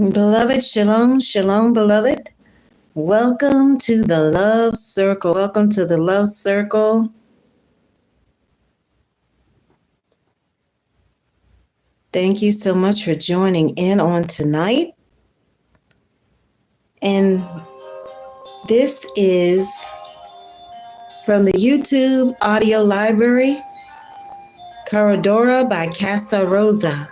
Beloved, shalom, shalom, beloved. Welcome to the Love Circle. Welcome to the Love Circle. Thank you so much for joining in on tonight. And this is from the YouTube audio library, CURADORA by CASA ROSA.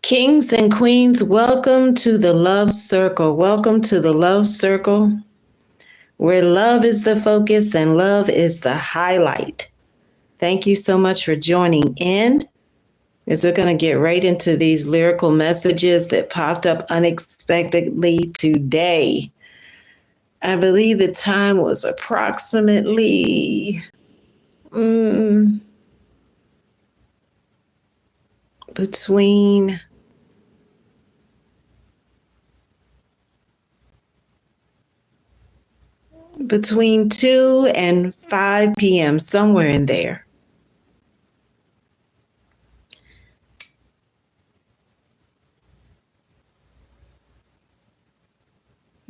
Kings and queens, welcome to the Love Circle. Welcome to the Love Circle, where love is the focus and love is the highlight. Thank you so much for joining in, as we're going to get right into these lyrical messages that popped up unexpectedly today. I believe the time was approximately between 2 and 5 p.m., somewhere in there.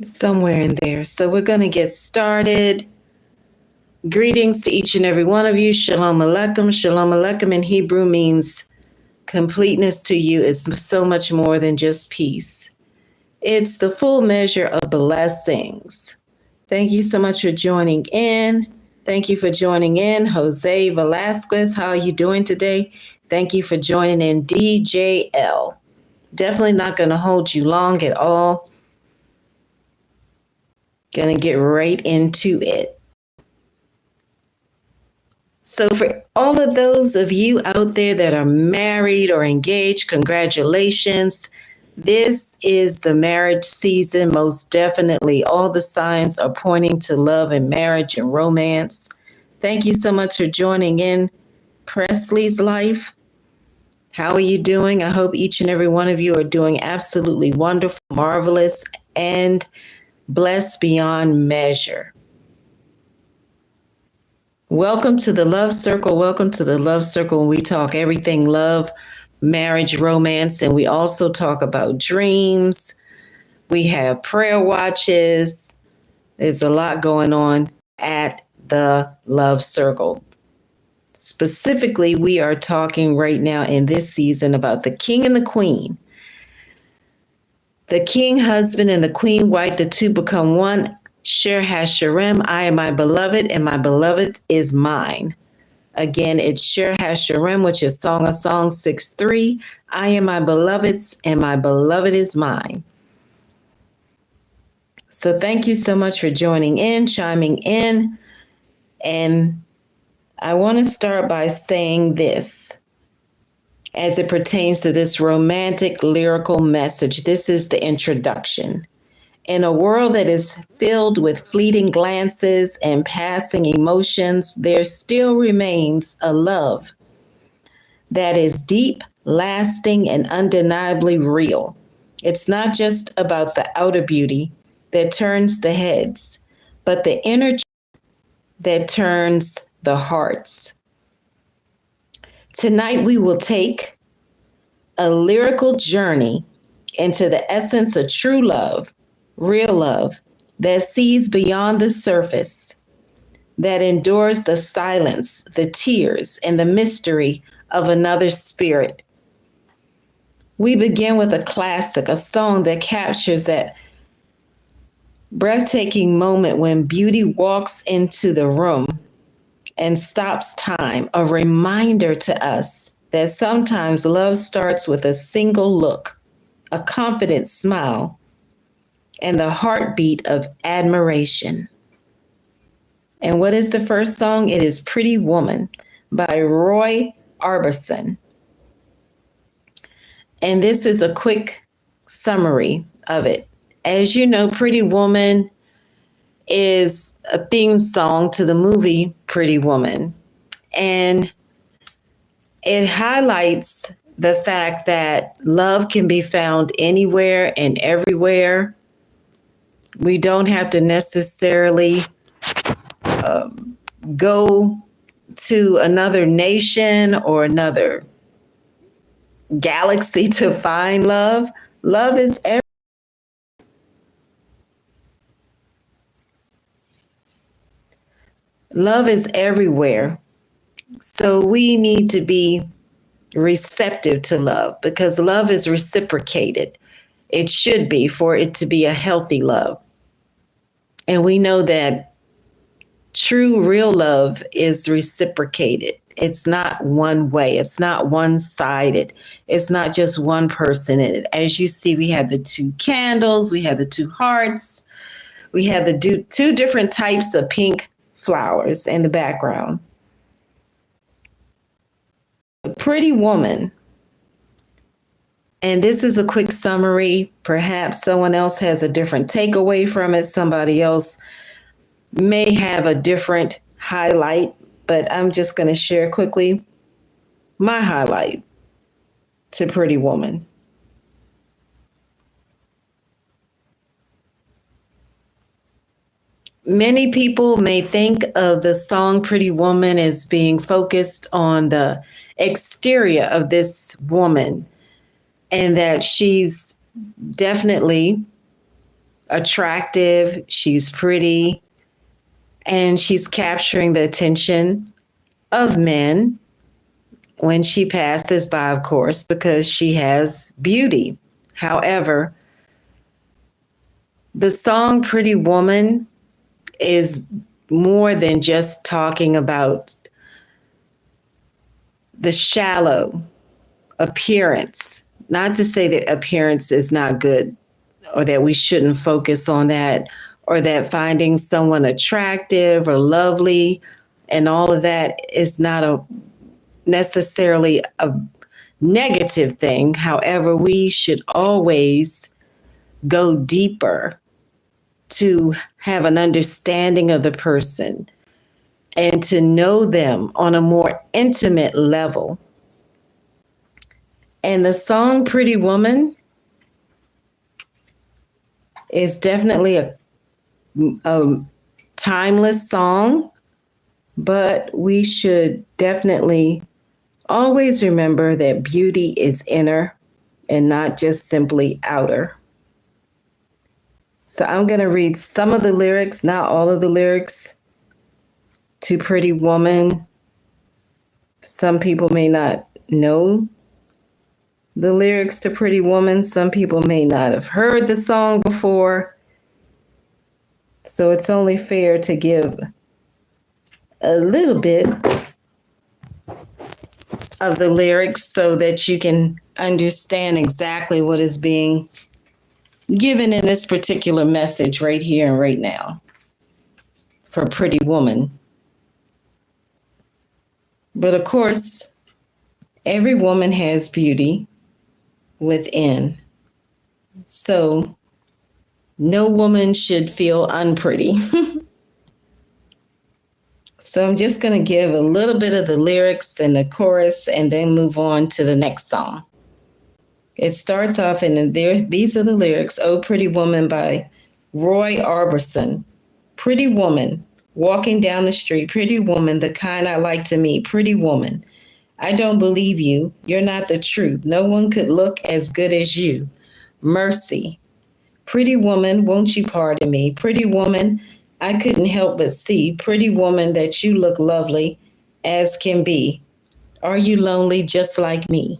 Somewhere in there. So we're going to get started. Greetings to each and every one of you. Shalom Aleichem. Shalom Aleichem in Hebrew means completeness to you is so much more than just peace. It's the full measure of blessings. Thank you so much for joining in. Thank you for joining in. Jose Velasquez, how are you doing today? Thank you for joining in. DJL. Definitely not going to hold you long at all. Going to get right into it. So, for all of those of you out there that are married or engaged, congratulations. This is the marriage season. Most definitely, all the signs are pointing to love and marriage and romance. Thank you so much for joining in Presley's Life. How are you doing? I hope each and every one of you are doing absolutely wonderful, marvelous, and blessed beyond measure. Welcome to the Love Circle. Welcome to the Love Circle when we talk everything love, marriage, romance, and we also talk about dreams. We have prayer watches. There's a lot going on at the Love Circle. Specifically, we are talking right now in this season about the king and the queen. The king husband and the queen wife, the two become one. Shir Hashirim, I am my beloved, and my beloved is mine. Again, it's Shir Hashirim, which is Song of Songs 6:3. I am my beloved's, and my beloved is mine. So thank you so much for joining in, chiming in. And I want to start by saying this as it pertains to this romantic lyrical message. This is the introduction. In a world that is filled with fleeting glances and passing emotions, there still remains a love that is deep, lasting, and undeniably real. It's not just about the outer beauty that turns the heads, but the inner that turns the hearts. Tonight, we will take a lyrical journey into the essence of true love, real love, that sees beyond the surface, that endures the silence, the tears, and the mystery of another's spirit. We begin with a classic, a song that captures that breathtaking moment when beauty walks into the room and stops time, a reminder to us that sometimes love starts with a single look, a confident smile, and the heartbeat of admiration. And what is the first song? It is Pretty Woman by Roy Orbison. And this is a quick summary of it. As you know, Pretty Woman is a theme song to the movie Pretty Woman. And it highlights the fact that love can be found anywhere and everywhere. We don't have to necessarily go to another nation or another galaxy to find love. Love is everywhere. Love is everywhere. So we need to be receptive to love because love is reciprocated. It should be for it to be a healthy love. And we know that true, real love is reciprocated. It's not one way. It's not one-sided. It's not just one person in it. As you see, we have the two candles. We have the two hearts. We have the two different types of pink flowers in the background. A Pretty Woman. And this is a quick summary. Perhaps someone else has a different takeaway from it. Somebody else may have a different highlight, but I'm just going to share quickly my highlight to Pretty Woman. Many people may think of the song Pretty Woman as being focused on the exterior of this woman and that she's definitely attractive, she's pretty, and she's capturing the attention of men when she passes by, of course, because she has beauty. However, the song Pretty Woman is more than just talking about the shallow appearance. Not to say that appearance is not good or that we shouldn't focus on that, or that finding someone attractive or lovely and all of that is not necessarily a negative thing. However, we should always go deeper to have an understanding of the person and to know them on a more intimate level. And the song Pretty Woman is definitely a timeless song, but we should definitely always remember that beauty is inner and not just simply outer. So I'm going to read some of the lyrics, not all of the lyrics, to Pretty Woman. Some people may not know the lyrics to Pretty Woman. Some people may not have heard the song before. So it's only fair to give a little bit of the lyrics so that you can understand exactly what is being given in this particular message right here and right now for Pretty Woman. But of course, every woman has beauty within. So no woman should feel unpretty. So I'm just going to give a little bit of the lyrics and the chorus and then move on to the next song. It starts off these are the lyrics. Oh, Pretty Woman by Roy Orbison. Pretty woman, walking down the street. Pretty woman, the kind I like to meet. Pretty woman, I don't believe you. You're not the truth. No one could look as good as you. Mercy. Pretty woman, won't you pardon me? Pretty woman, I couldn't help but see. Pretty woman, that you look lovely as can be. Are you lonely just like me?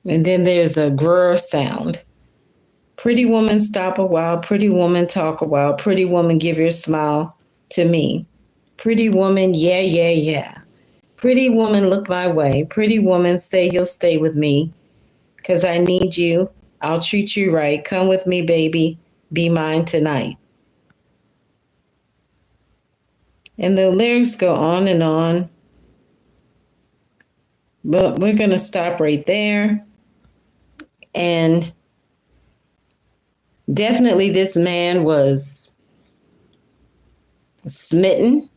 And then there's a grr sound. Pretty woman, stop a while. Pretty woman, talk a while. Pretty woman, give your smile to me. Pretty woman, yeah, yeah, yeah. Pretty woman, look my way. Pretty woman, say you'll stay with me. 'Cause I need you. I'll treat you right. Come with me, baby. Be mine tonight. And the lyrics go on and on. But we're going to stop right there. And definitely this man was smitten.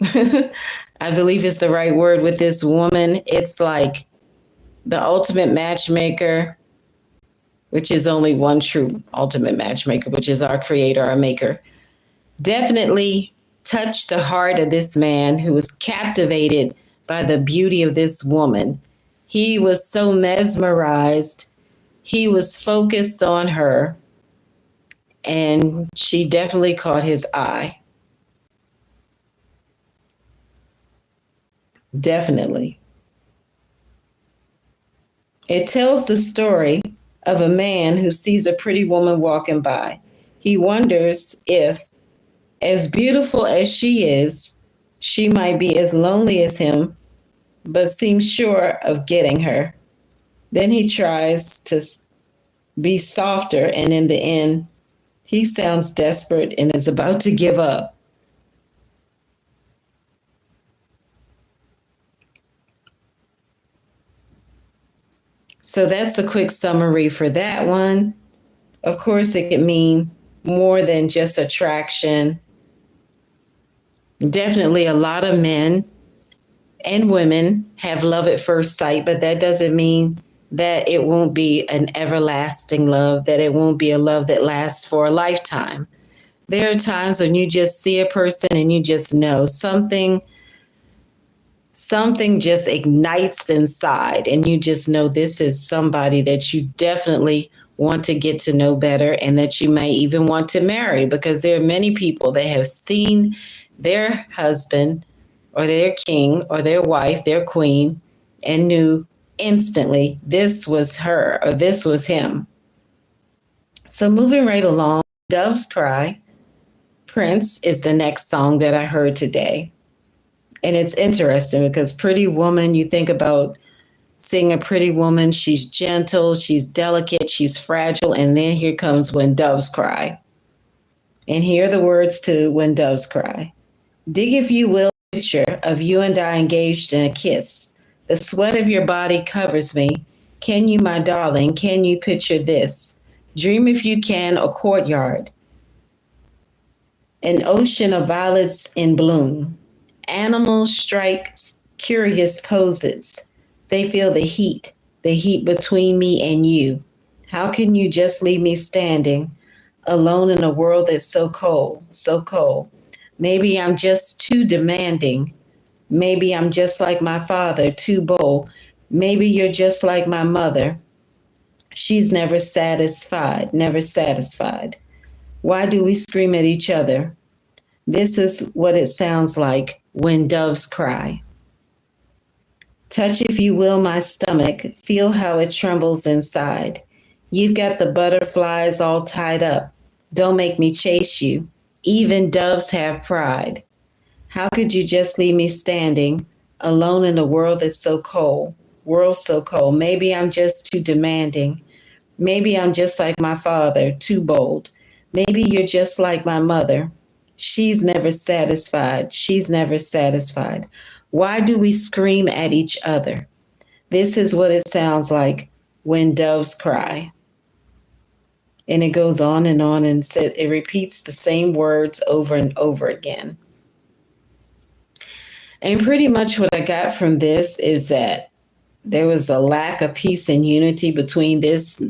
I believe is the right word with this woman. It's like the ultimate matchmaker, which is only one true ultimate matchmaker, which is our creator, our maker. Definitely touched the heart of this man who was captivated by the beauty of this woman. He was so mesmerized. He was focused on her, and she definitely caught his eye. Definitely. It tells the story of a man who sees a pretty woman walking by. He wonders if, as beautiful as she is, she might be as lonely as him, but seems sure of getting her. Then he tries to be softer, and in the end, he sounds desperate and is about to give up. So that's a quick summary for that one. Of course, it can mean more than just attraction. Definitely a lot of men and women have love at first sight, but that doesn't mean that it won't be an everlasting love, that it won't be a love that lasts for a lifetime. There are times when you just see a person and you just know something just ignites inside, and you just know this is somebody that you definitely want to get to know better and that you may even want to marry, because there are many people that have seen their husband or their king or their wife, their queen, and knew instantly this was her or this was him. So moving right along. Doves Cry, Prince is the next song that I heard today. And it's interesting because Pretty Woman, you think about seeing a pretty woman, she's gentle, she's delicate, she's fragile, and then here comes When Doves Cry. And here are the words to When Doves Cry. Dig, if you will, a picture of you and I engaged in a kiss. The sweat of your body covers me. Can you, my darling, can you picture this? Dream, if you can, a courtyard, an ocean of violets in bloom. Animals strike curious poses. They feel the heat between me and you. How can you just leave me standing alone in a world that's so cold, so cold? Maybe I'm just too demanding. Maybe I'm just like my father, too bold. Maybe you're just like my mother. She's never satisfied, never satisfied. Why do we scream at each other? This is what it sounds like when doves cry. Touch, if you will, my stomach. Feel how it trembles inside. You've got the butterflies all tied up. Don't make me chase you. Even doves have pride. How could you just leave me standing alone in a world that's so cold? World so cold. Maybe I'm just too demanding. Maybe I'm just like my father, too bold. Maybe you're just like my mother. She's never satisfied. She's never satisfied. Why do we scream at each other? This is what it sounds like when doves cry. And it goes on and on, and it repeats the same words over and over again. And pretty much what I got from this is that there was a lack of peace and unity between this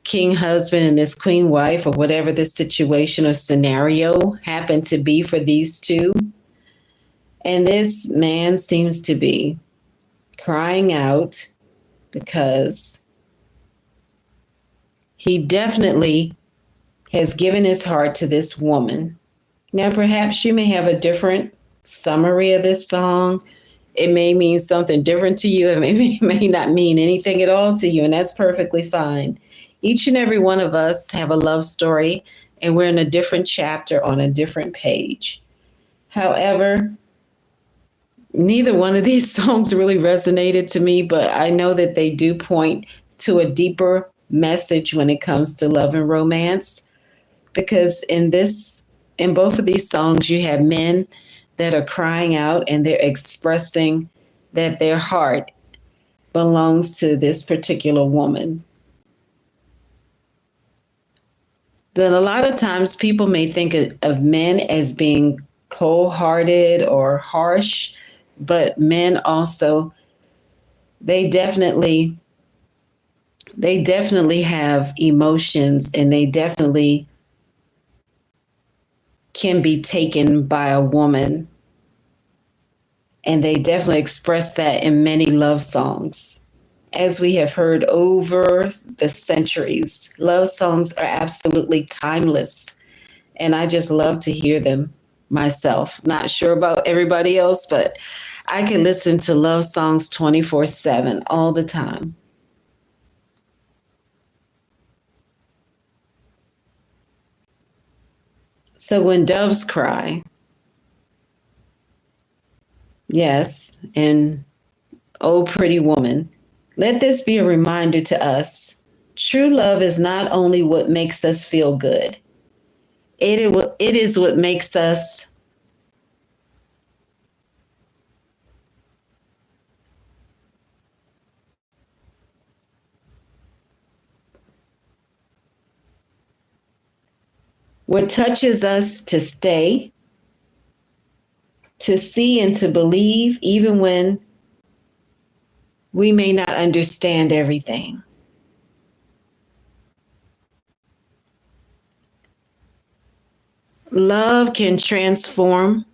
king husband and this queen wife, or whatever the situation or scenario happened to be for these two. And this man seems to be crying out because he definitely has given his heart to this woman. Now, perhaps you may have a different summary of this song. It may mean something different to you. It may not mean anything at all to you, and that's perfectly fine. Each and every one of us have a love story, and we're in a different chapter on a different page. However, neither one of these songs really resonated to me, but I know that they do point to a deeper message when it comes to love and romance. Because in both of these songs, you have men that are crying out and they're expressing that their heart belongs to this particular woman. Then a lot of times people may think of men as being cold-hearted or harsh, but men also, they definitely have emotions, and they definitely can be taken by a woman. And they definitely express that in many love songs. As we have heard over the centuries, love songs are absolutely timeless. And I just love to hear them myself. Not sure about everybody else, but I can listen to love songs 24/7 all the time. So when doves cry, yes, and oh, pretty woman, let this be a reminder to us. True love is not only what makes us feel good, it is what makes us what touches us to stay, to see, and to believe, even when we may not understand everything. Love can transform.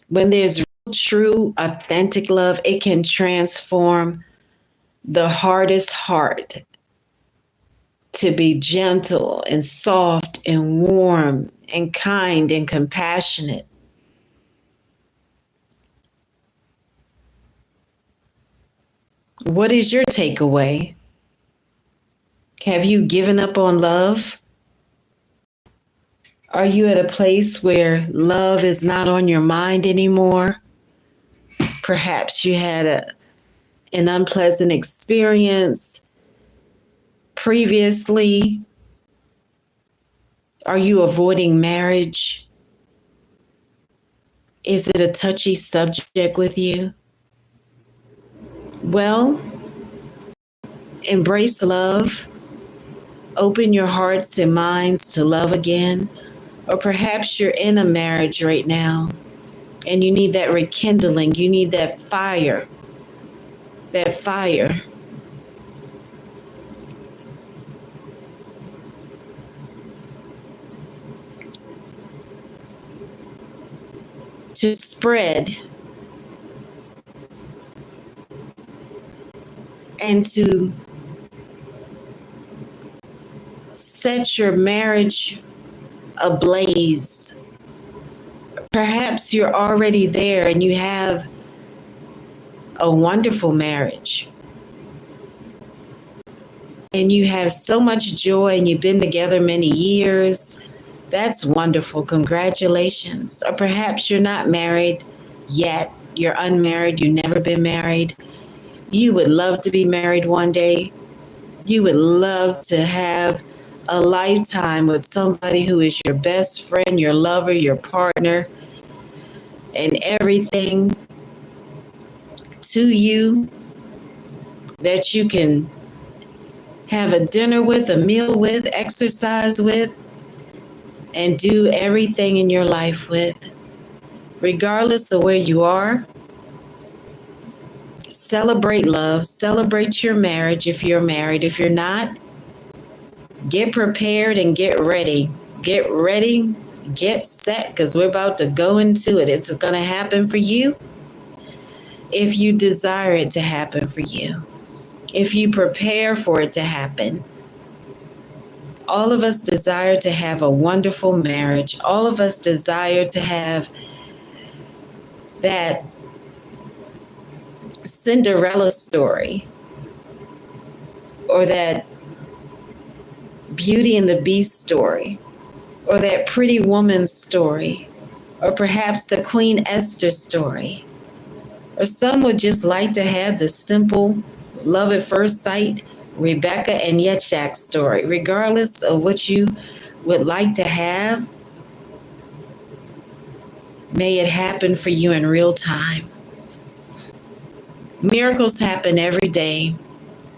When there's real, true, authentic love, it can transform the hardest heart to be gentle and soft and warm and kind and compassionate. What is your takeaway? Have you given up on love? Are you at a place where love is not on your mind anymore? Perhaps you had an unpleasant experience previously. Are you avoiding marriage? Is it a touchy subject with you? Well, embrace love. Open your hearts and minds to love again. Or perhaps you're in a marriage right now and you need that rekindling. You need that fire. That fire. To spread and to set your marriage ablaze. Perhaps you're already there and you have a wonderful marriage and you have so much joy and you've been together many years. That's wonderful. Congratulations. Or perhaps you're not married yet. You're unmarried. You've never been married. You would love to be married one day. You would love to have a lifetime with somebody who is your best friend, your lover, your partner, and everything to you that you can have a dinner with, a meal with, exercise with, and do everything in your life with. Regardless of where you are, celebrate love, celebrate your marriage if you're married. If you're not, get prepared and get ready. Get ready, get set, because we're about to go into it. It's going to happen for you if you desire it to happen for you, if you prepare for it to happen. All of us desire to have a wonderful marriage. All of us desire to have that Cinderella story or that Beauty and the Beast story or that Pretty Woman story or perhaps the Queen Esther story. Or some would just like to have the simple love at first sight Rebecca and Yitzhak story. Regardless of what you would like to have, may it happen for you in real time. Miracles happen every day.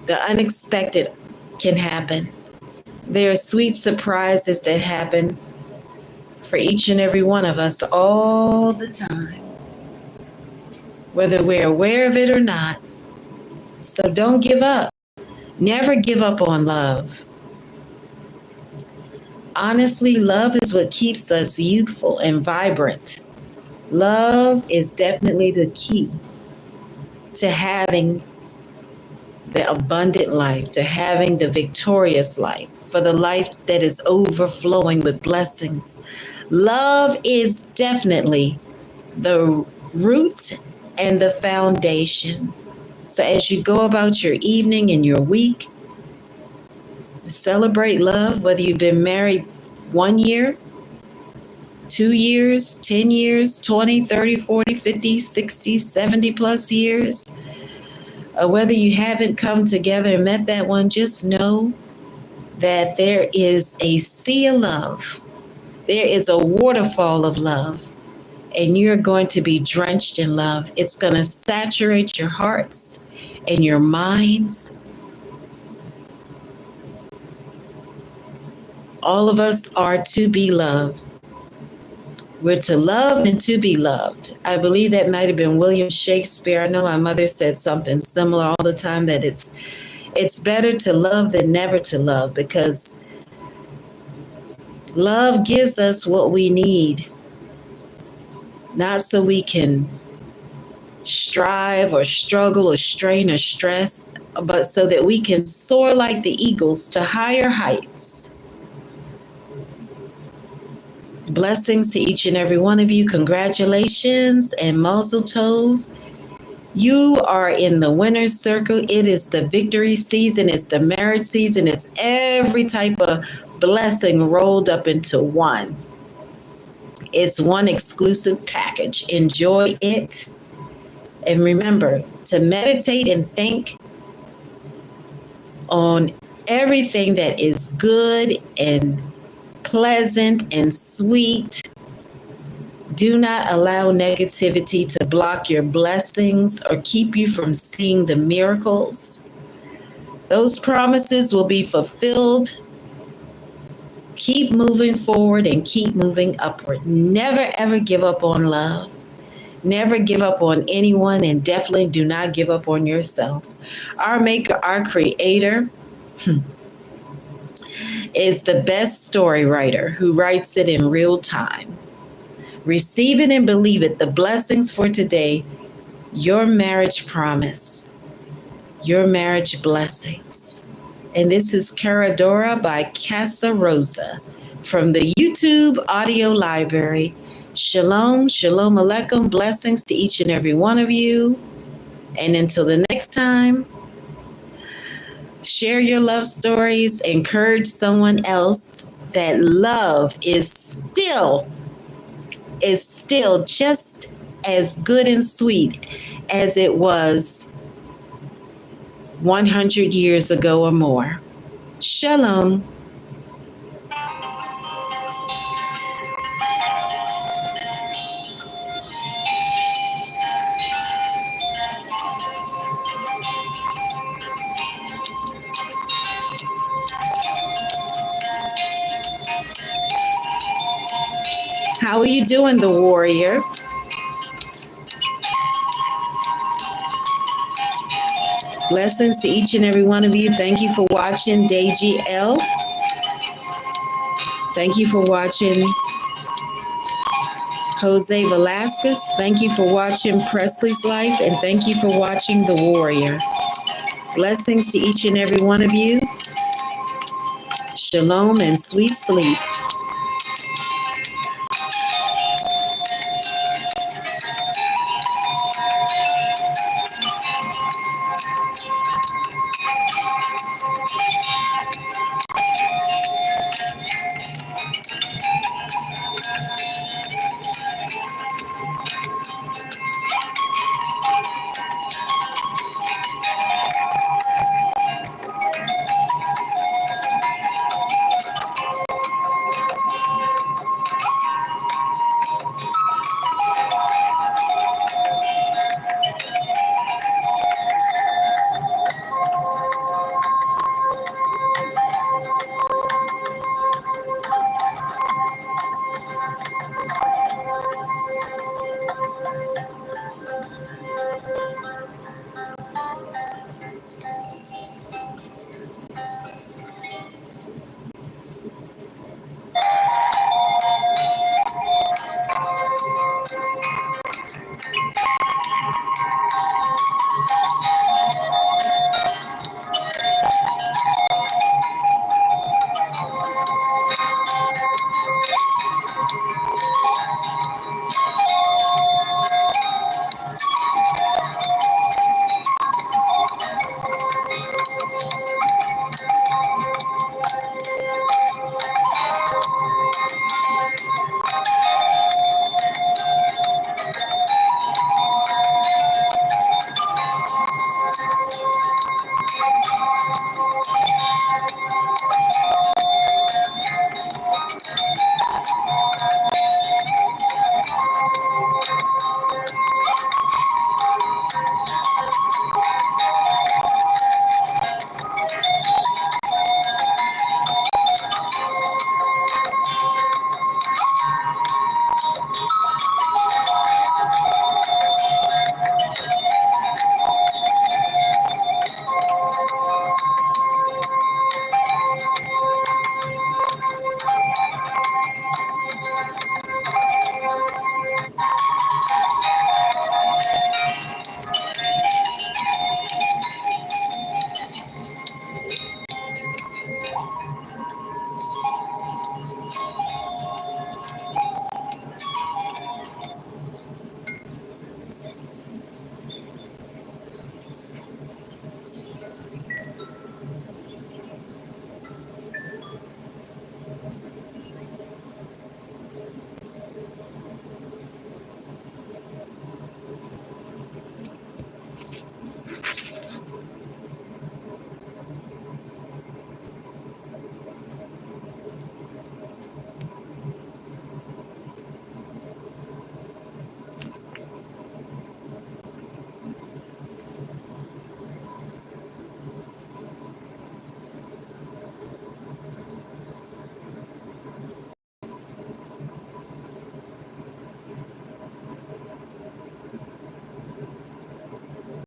The unexpected can happen. There are sweet surprises that happen for each and every one of us all the time, whether we're aware of it or not. So don't give up. Never give up on love. Honestly, love is what keeps us youthful and vibrant. Love is definitely the key to having the abundant life, to having the victorious life, for the life that is overflowing with blessings. Love is definitely the root and the foundation. So as you go about your evening and your week, celebrate love, whether you've been married 1 year, 2 years, 10 years, 20, 30, 40, 50, 60, 70 plus years, or whether you haven't come together and met that one, just know that there is a sea of love. There is a waterfall of love, and you're going to be drenched in love. It's going to saturate your hearts and your minds. All of us are to be loved. We're to love and to be loved. I believe that might have been William Shakespeare. I know my mother said something similar all the time, that it's better to love than never to love, because love gives us what we need, not so we can strive or struggle or strain or stress, but so that we can soar like the eagles to higher heights. Blessings to each and every one of you. Congratulations and mazel tov. You are in the winner's circle. It is the victory season. It's the marriage season. It's every type of blessing rolled up into one. It's one exclusive package. Enjoy it. And remember to meditate and think on everything that is good and pleasant and sweet. Do not allow negativity to block your blessings or keep you from seeing the miracles. Those promises will be fulfilled. Keep moving forward and keep moving upward. Never, ever give up on love. Never give up on anyone, and definitely do not give up on yourself. Our maker, our creator, is the best story writer who writes it in real time. Receive it and believe it. The blessings for today, your marriage promise, your marriage blessings. And this is CURADORA by CASA ROSA from the YouTube audio library. Shalom, shalom aleichem, blessings to each and every one of you. And until the next time, share your love stories, encourage someone else that love is still just as good and sweet as it was 100 years ago or more. Shalom. How are you doing, the warrior? Blessings to each and every one of you. Thank you for watching Deji L. Thank you for watching Jose Velasquez. Thank you for watching Presley's Life. And thank you for watching The Warrior. Blessings to each and every one of you. Shalom and sweet sleep.